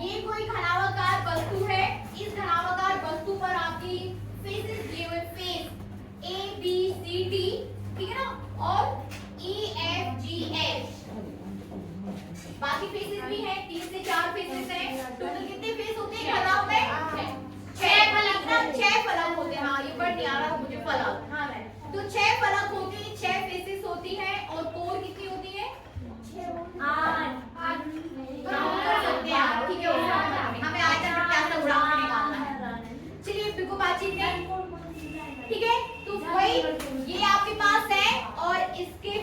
ये कोई घनावाकार वस्तु है, इस घनावाकार वस्तु पर आपकी फेसेस दिए हुए, face A B C D, ठीक है ना, और ई एफ जी एच, बाकी फेसेस भी हैं, 3 से 4 फेसेस हैं। टोटल कितने फेस होते हैं घनाभ में? 6 फलक ना, 6 फलक होते हैं। हाँ ये पढ़ नहीं आ रहा मुझे फलक, हाँ मैं तो 6 फलक होते हैं, 6 फेसेस होती हैं, और कोर कितनी होती है? 8। ठीक है, हमें आयतन पर कैसे उड़ान निकालना है। चलिए बिल्कुल बातचीत करें, ठीक है। तो वही ये आपके पास है, और इसके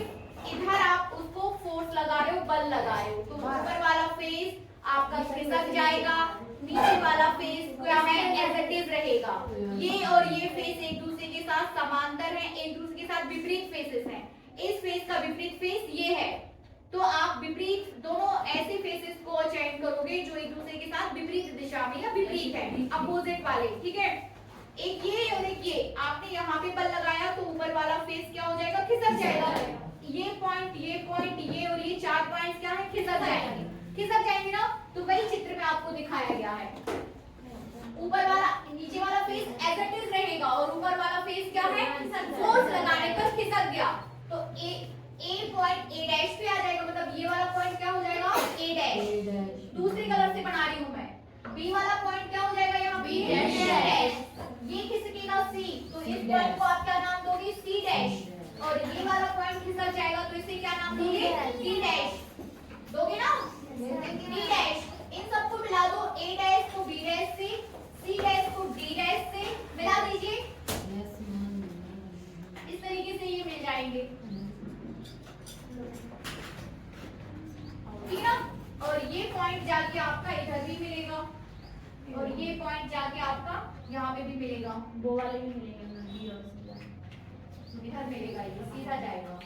इधर आप उसको फोर्स लगा रहे हो, बल लगा रहे हो, तो ऊपर वाला फेस आपका खिसक जाएगा, नीचे वाला फेस क्या है? एज इट इज रहेगा। ये और ये फेस एक दूसरे के साथ समांतर हैं, एक दूसरे के साथ विपरीत फेसेस हैं। इस फेस का विपरीत फेस ये है, तो आप विपरीत दोनों ऐसे फेसेस को चयन करोगे जो एक दूसरे के साथ विपरीत दिशा में या विपरीत है, अपोजिट वाले, ठीक है। एक ये और एक ये, आपने यहाँ पे बल लगाया तो ऊपर वाला फेस क्या हो जाएगा? खिसक जाएगा। ये पॉइंट, ये और ये 4 पॉइंट्स क्या है? खिसक जाएंगे, खिसक जाएंगे ना। तो वही चित्र में आपको दिखाया गया है, ऊपर वाला नीचे वाला फेस एज इट इज रहेगा, और ऊपर वाला फेस क्या है? फोर्स लगाने पर खिसक गया, तो ए पॉइंट ए डैश पे आ जाएगा, मतलब ये वाला पॉइंट क्या हो जाएगा? A dash. दूसरे कलर से बना रही हूं मैं। बी वाला पॉइंट क्या हो जाएगा यहाँ? B dash. ये खिसकेगा सी, तो इस पॉइंट को आप क्या नाम दोगे? C dash. और ये वाला पॉइंट खिसक जाएगा, तो इसे क्या नाम दोगे? डी डैश दोगे ना, डी डैश। इन सबको मिला दो, ए डैश को बी डैश से, सी डैश को डी डैश से मिला दीजिए, इस तरीके से ये मिल जाएंगे, ठीक है ना। और ये पॉइंट जाके आपका इधर भी मिलेगा, और ये पॉइंट जाके आपका यहाँ पे भी मिलेगा, वो वाले भी मिलेंगे ना, बी और सी इधर मिलेगा, ये सीधा जाएगा,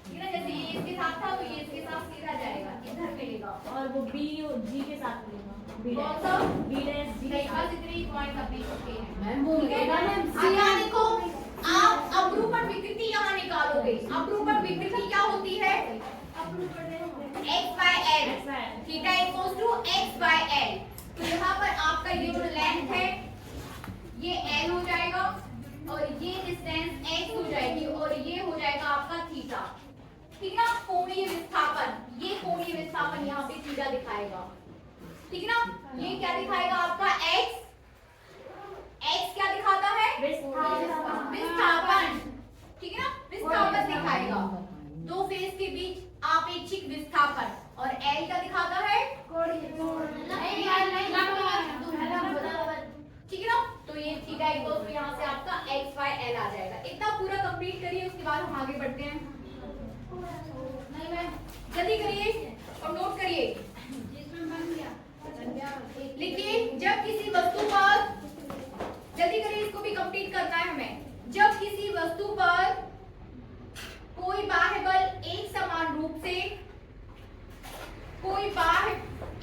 ठीक है ना। जैसे ये इसके साथ था तो ये इसके साथ सीधा जाएगा, इधर मिलेगा। और वो बी और जी के साथ मिलेगा, बी कौन सा? बी डैश जी नहीं, बस इतने ही पॉइंट अपने चुके हैं। मैम वो ठीक है? अब यहाँ देखो, आप अपरूपण विकृति यहाँ निकालोगे। अपरूपण विकृति क्या होती है? x by l, theta equals to x by l। तो यहाँ पर आपका ये जो लेंथ है ये l हो जाएगा, और ये डिस्टेंस x हो जाएगी, और ये हो जाएगा आपका थीटा, ठीक है ना। कोणीय विस्थापन, ये कोणीय विस्थापन यहाँ पे थीटा दिखाएगा, ठीक है ना। ये क्या दिखाएगा आपका? x क्या दिखाता है? विस्थापन, ठीक है ना, विस्थापन दिखाएगा। दो फेस के बीच आपेक्षिक विस्थापन, और L क्या दिखाता है? ठीक है ना। तो ये थीटा इक्वल्स टू यहाँ से आपका x by l आ जाएगा। इतना पूरा कंप्लीट करिए, उसके बाद हम आगे बढ़ते हैं। नहीं मैम, जल्दी करिए और नोट करिए, लिखिए। जब किसी वस्तु पर, जल्दी करिए, इसको भी कंप्लीट करना है हमें। जब किसी वस्तु पर कोई बाह्य बल एक समान रूप से, कोई बाह्य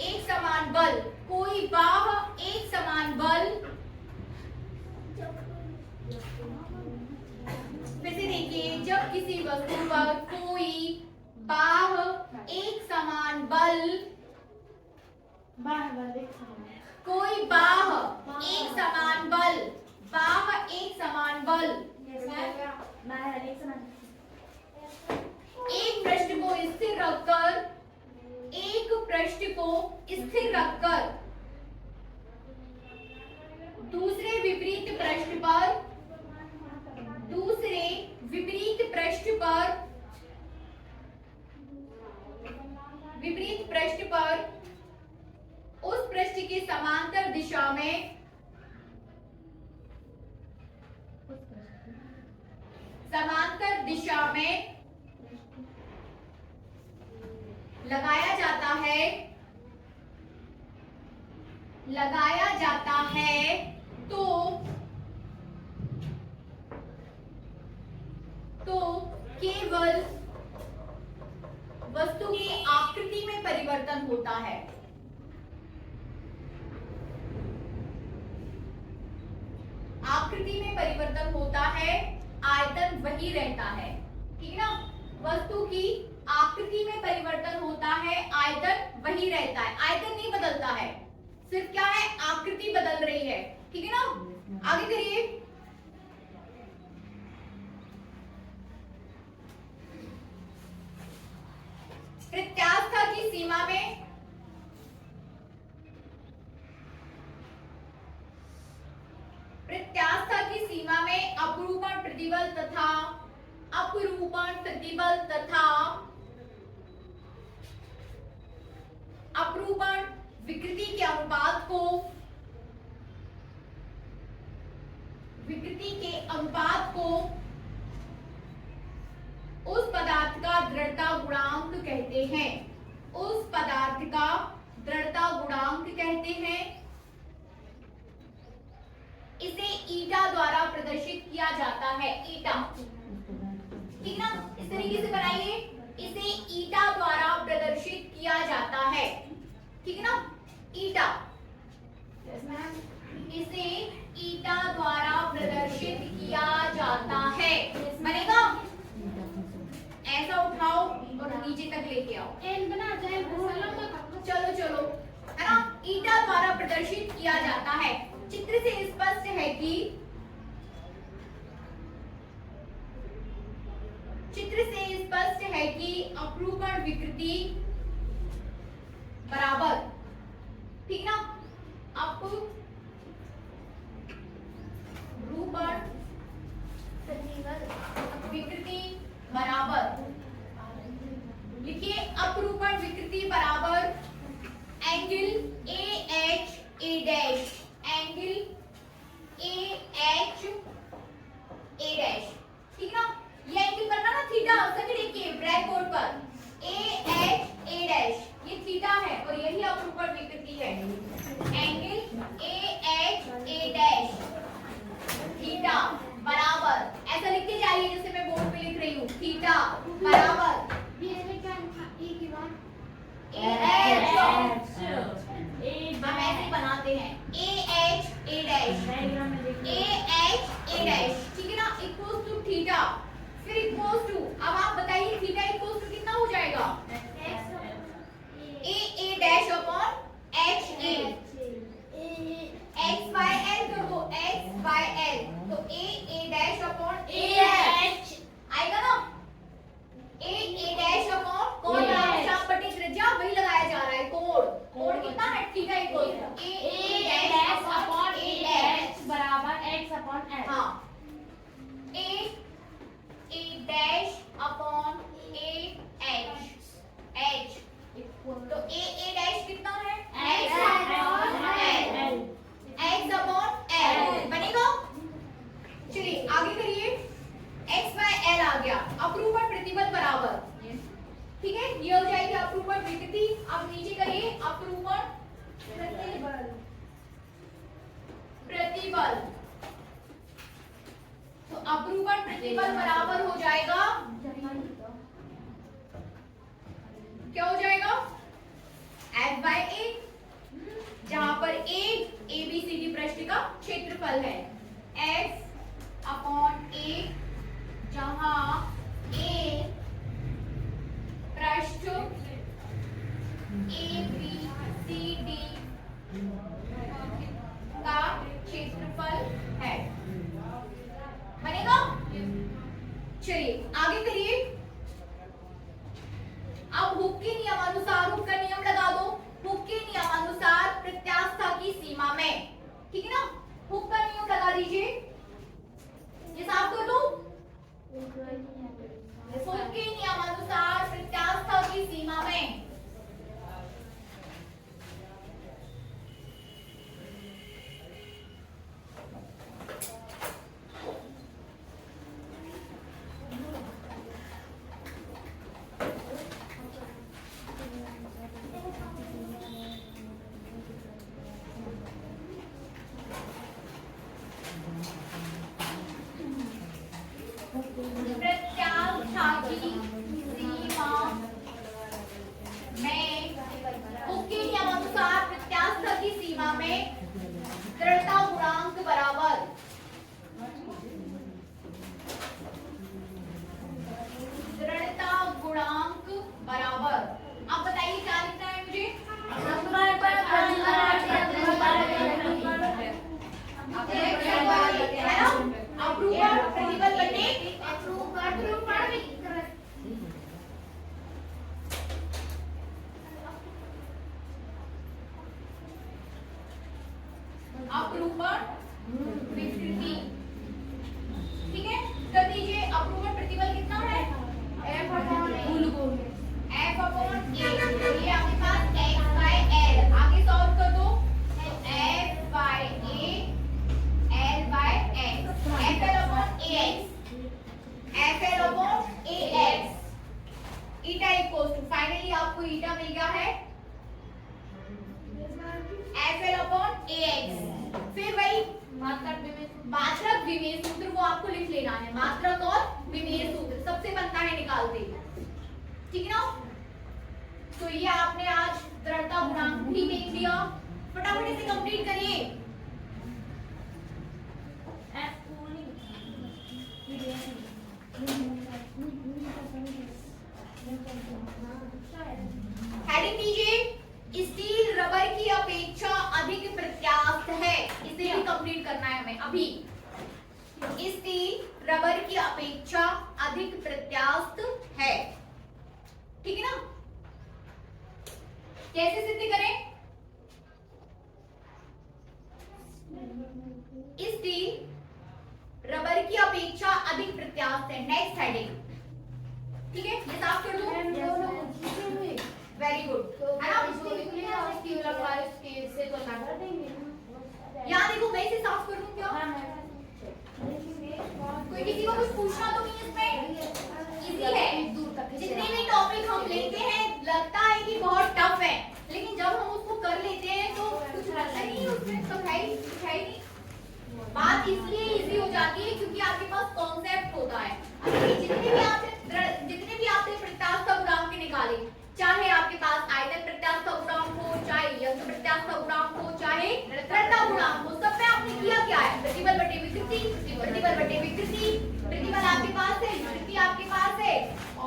एक समान बल, कोई बाह्य एक समान बल, फिर से देखिए, जब किसी वस्तु पर कोई बाह्य एक समान बल, कोई बाह्य एक समान बल, बाह्य एक समान बल एक पृष्ठ को स्थिर रखकर, एक पृष्ठ को स्थिर रखकर दूसरे विपरीत पृष्ठ पर, दूसरे विपरीत पृष्ठ पर, विपरीत पृष्ठ पर उस पृष्ठ के समांतर दिशा में, समांतर दिशा में लगाया जाता है, लगाया जाता है, तो केवल वस्तु की आकृति में परिवर्तन होता है। आकृति में परिवर्तन होता है, आयतन वही रहता है, ठीक है ना। वस्तु की आकृति में परिवर्तन होता है, आयतन वही रहता है, आयतन नहीं बदलता है, सिर्फ क्या है, आकृति बदल रही है। ठीक है ना, आगे करिए। प्रत्यास्था की सीमा में अपरूपण प्रतिबल तथा अपरूपण विकृति के अनुपात को उस पदार्थ का दृढ़ता गुणांक कहते हैं। उस पदार्थ का दृढ़ता गुणांक कहते हैं। इसे ईटा द्वारा प्रदर्शित किया जाता है। ईटा, ठीक ना, इस तरीके से बनाइए। इसे ईटा द्वारा प्रदर्शित किया जाता है। ठीक है ना, ईटा, इसे ईटा द्वारा प्रदर्शित किया जाता है। बनेगा, ऐसा उठाओ और नीचे तक लेके आओ। एन बना जाए, चलो चलो, है ना, ईटा द्वारा प्रदर्शित किया जाता है। चित्र से स्पष्ट है कि अपरूपण विकृति बराबर, ठीक ना, अपरूपण विकृति बराबर, लिखिए, अपरूपण विकृति बराबर angle A dash, angle A dash, ठीक ना, ये एंगल बनना ना थीटा, सभी देखिए ब्लैक बोर्ड पर, ए डैश, ये थीटा है और यही अपरूपण विकृति है। एंगल ए डैश थीटा बराबर, ऐसा लिखते जाइए जैसे मैं बोर्ड पे लिख रही हूँ, थीटा बराबर हम ऐसे बनाते हैं, ए डैश, ठीक है ना, इक्वल्स टू थीटा, फिर इक्वल्स टू, अब आप बताइए थीटा इक्वल्स टू कितना हो जाएगा, A dash upon H A, X by L कर दो, एक्स बाय एल, तो A dash upon A H आएगा ना, ए डैश अपॉन कोण बटे त्रिज्या वही लगाया जा रहा है, कोण कितना है, theta equal to A dash upon A H बराबर एक्स अपॉन एल। हाँ, A dash upon A H, तो ए डैश कितना है, एक्स अपॉन एल बनेगा। चलिए आगे करिए, एक्स बाय एल आ गया, अपरूपण प्रतिबल बराबर, ठीक है, ये हो जाएगी अपरूपण विकृति। अब नीचे करिए अपरूपण प्रतिबल, अपरूपण विकृति। ठीक है, कर दीजिए। अपरूपण प्रतिबल कितना है? F upon F upon A। ये आपके पास x by L। आगे सॉल्व कर दो। F by A L by x। FL upon AX। FL upon AX। Eta equals to, finally आपको ईटा मिल गया है FL अपॉन AX। फिर वही मात्रक विमेय सूत्र वो आपको लिख लेना है। मात्रक और विमेय सूत्र सबसे बनता है निकालते, ठीक है ना। तो ये आपने आज दृढ़ता गुणांक भी देख लिया। फटाफट इसे कंप्लीट करिए। हेडिंग दीजिए, स्टील रबर की अपेक्षा अधिक प्रत्यास्थ है। इसे भी कंप्लीट करना है हमें अभी। स्टील रबर की अपेक्षा अधिक प्रत्यास्थ है, ठीक है ना। कैसे सिद्ध करें? स्टील रबर की अपेक्षा अधिक प्रत्यास्थ है। नेक्स्ट हेडिंग, ठीक है, ये साफ कर दो। वेरी गुड, है ना। यहाँ देखो, मैं इसे साफ कर दूं क्या? कोई किसी को कुछ पूछना तो नहीं इसमें? इजी है। जितने भी टॉपिक हम लेते हैं लगता है कि बहुत टफ है, लेकिन जब हम उसको कर लेते हैं तो कुछ लगता नहीं उसमें, तो है ही नहीं। बात इसलिए इजी हो जाती है क्योंकि आपके पास कॉन्सेप्ट होता है। अभी जितने भी आपने प्रत्यास्थ गुणांक निकाले, चाहे आपके पास आयतन प्रत्यास्थ गुणांक हो, चाहे यंत्र प्रत्यास्थ गुणांक हो, चाहे दृढ़ता गुणांक हो, सब में आपने किया क्या है? प्रतिबल बटे विकृति, प्रतिबल बटे विकृति। प्रतिबल आपके पास है, विकृति आपके पास है,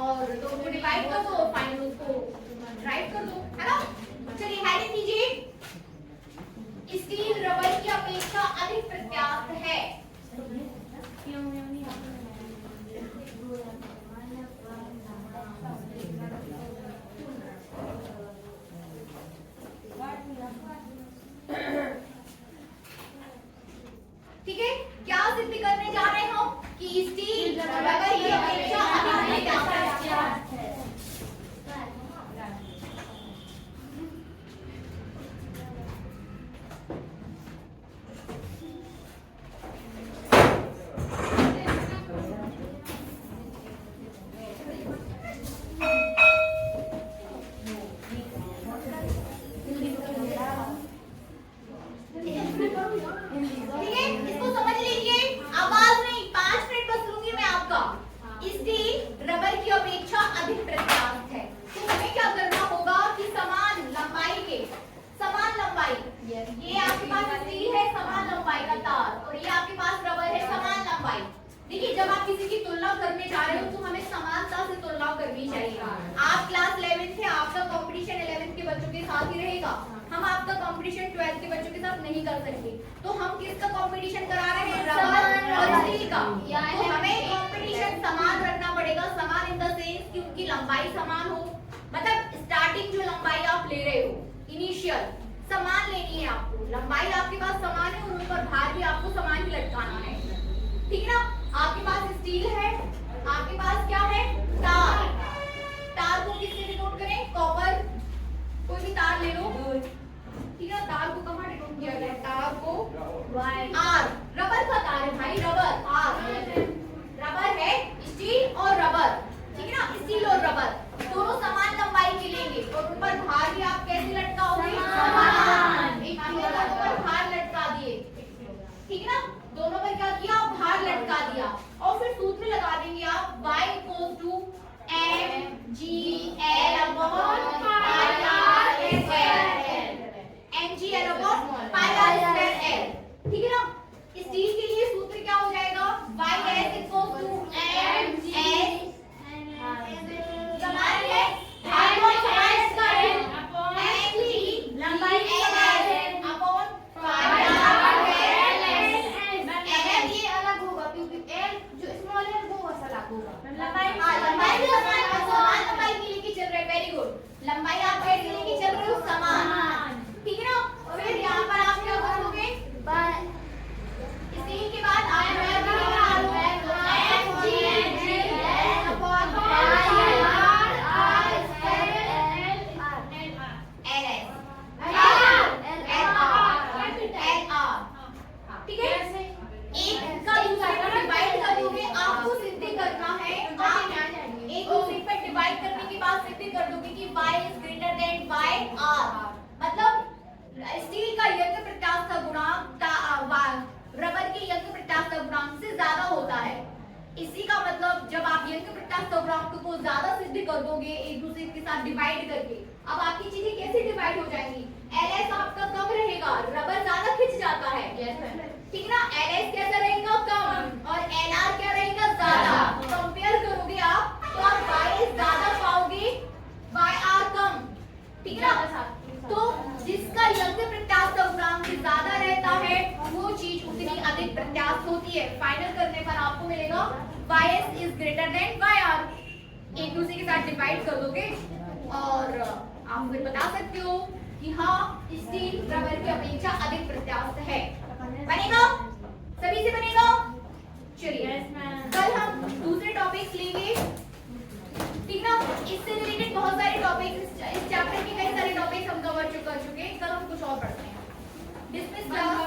और दो को डिवाइड कर दो, फाइनल उसको राइट कर दो, है ना। चलिए हेडिंग दीजिए, स्टील रबर की अपेक्षा अधिक प्रत्यास्थ है। ठीक है, क्या सिद्ध करने जा रहे हैं हम कि स्टील रबर की अपेक्षा अधिक प्रत्यास्थ है। देखिए, जब आप किसी की तुलना करने जा रहे हो तो हमें समानता से तुलना करनी चाहिए। आप क्लास 11 थे, आपका कंपटीशन 11th के बच्चों के साथ ही रहेगा। हम आपका कंपटीशन 12th के बच्चों के साथ नहीं कर सकते, तो हम किसका कंपटीशन करा रहे हैं? रबर और स्टील का। तो हमें कंपटीशन समान रखना पड़ेगा। समान इन द सेंस कि उनकी लंबाई समान हो, मतलब स्टार्टिंग जो लंबाई आप ले रहे हो इनिशियल समान लेनी है आपको। लंबाई आपके पास समान है और उन पर भार भी आपको समान ही लटकाना है, ठीक है ना। आपके पास स्टील है, आपके पास क्या है? तार। तार को किससे डिनोट करें? कॉपर। कोई भी तार ले लो, ठीक है। तार को कहाँ डिनोट किया गया? तार को आर। रबर का तार है भाई, रबर आर। रबर है, स्टील और रबर, ठीक है ना। स्टील और रबर दोनों समान लंबाई के लेंगे और उन पर भार भी आप कैसे लटकाओगे? समान। एक पर भार लटका दिए, ठीक है ना। दोनों पर क्या किया? भार लटका दिया। और फिर सूत्र लगा देंगे आप y equal to mgl upon pi r square l। mgl upon pi r square l, ठीक है ना। स्टील के लिए सूत्र क्या हो जाएगा? प्रत्यास्थोग्राम को ज्यादा सिद्ध कर दोगे एक दूसरे के साथ डिवाइड करके, अब आपकी चीजें कैसे डिवाइड हो जाएंगी? LS आपका कम रहेगा, रबर ज्यादा खिंच जाता है, ठीक ना? LS कैसा रहेगा? कम, और LR क्या रहेगा? ज्यादा। कंपेयर करोगे आप तो आप YS ज्यादा पाओगे, YR कम, ठीक ना? तो जिसका यंग प्रत्यास्थोग्राम से ज्यादा रहता है वो चीज उतनी अधिक प्रत्यास्थ होती है। फाइनल करने पर आपको मिलेगा YS is greater than YR। एक दूसरे के साथ डिवाइड कर दोगे और आप फिर बता सकते हो कि हाँ स्टील रबर की अपेक्षा अधिक प्रत्यास्थ है। बनेगा? सभी से बनेगा? चलिए कल हम दूसरे टॉपिक्स लेंगे, ठीक ना? इससे रिलेटेड बहुत सारे टॉपिक्स, इस चैप्टर के कई सारे टॉपिक्स हम कवर कर चुके हैं। कल हम कुछ और पढ़ते हैं। Dismiss class